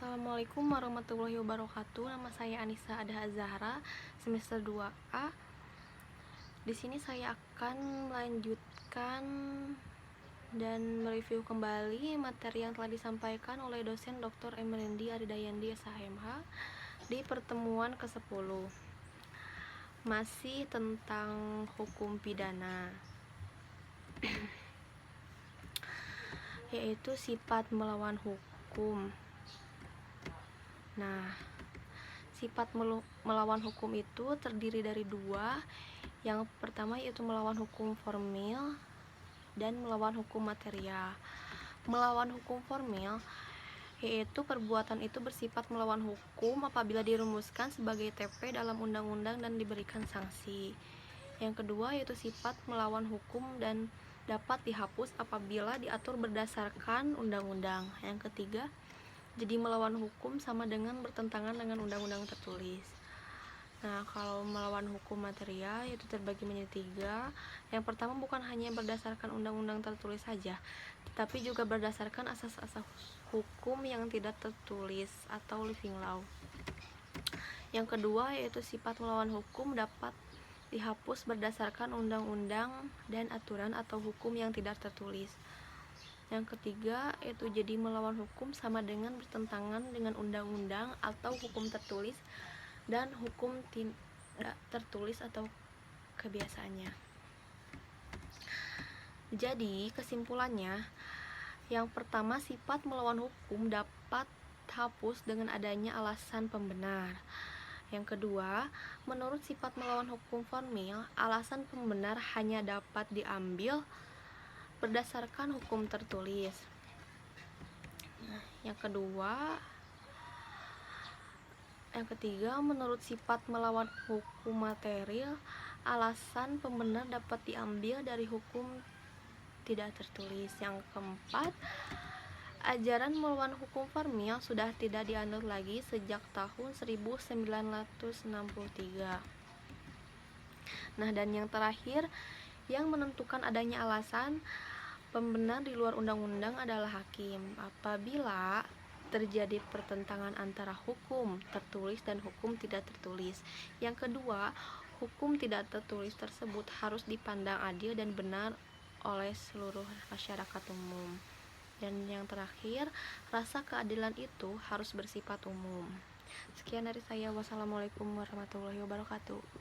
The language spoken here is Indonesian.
Assalamualaikum warahmatullahi wabarakatuh. Nama saya Anissa Adah Zahra, semester 2A. Di sini saya akan melanjutkan dan mereview kembali materi yang telah disampaikan oleh dosen Dr. Emerendi Aridayandi SHMH di pertemuan ke-10. Masih tentang hukum pidana, yaitu sifat melawan hukum. Nah, sifat melawan hukum itu terdiri dari dua. Yang pertama yaitu melawan hukum formil dan melawan hukum material. Melawan hukum formil yaitu perbuatan itu bersifat melawan hukum apabila dirumuskan sebagai TP dalam undang-undang dan diberikan sanksi. Yang kedua yaitu sifat melawan hukum dan dapat dihapus apabila diatur berdasarkan undang-undang. Yang ketiga, jadi melawan hukum sama dengan bertentangan dengan undang-undang tertulis. Nah, kalau melawan hukum material itu terbagi menjadi 3. Yang pertama bukan hanya berdasarkan undang-undang tertulis saja, tetapi juga berdasarkan asas-asas hukum yang tidak tertulis atau living law. Yang kedua yaitu sifat melawan hukum dapat dihapus berdasarkan undang-undang dan aturan atau hukum yang tidak tertulis. Yang ketiga yaitu jadi melawan hukum sama dengan bertentangan dengan undang-undang atau hukum tertulis dan hukum tidak tertulis atau kebiasaannya. Jadi kesimpulannya, yang pertama sifat melawan hukum dapat hapus dengan adanya alasan pembenar. Yang kedua, menurut sifat melawan hukum formil, alasan pembenar hanya dapat diambil berdasarkan hukum tertulis. Yang ketiga, menurut sifat melawan hukum material, alasan pembenar dapat diambil dari hukum tidak tertulis. Yang keempat, ajaran melawan hukum formil sudah tidak dianut lagi sejak tahun 1963. Nah, dan yang terakhir, yang menentukan adanya alasan pembenar di luar undang-undang adalah hakim. Apabila terjadi pertentangan antara hukum tertulis dan hukum tidak tertulis. Yang kedua, hukum tidak tertulis tersebut harus dipandang adil dan benar oleh seluruh masyarakat umum. Dan yang terakhir, rasa keadilan itu harus bersifat umum. Sekian dari saya. Wassalamualaikum warahmatullahi wabarakatuh.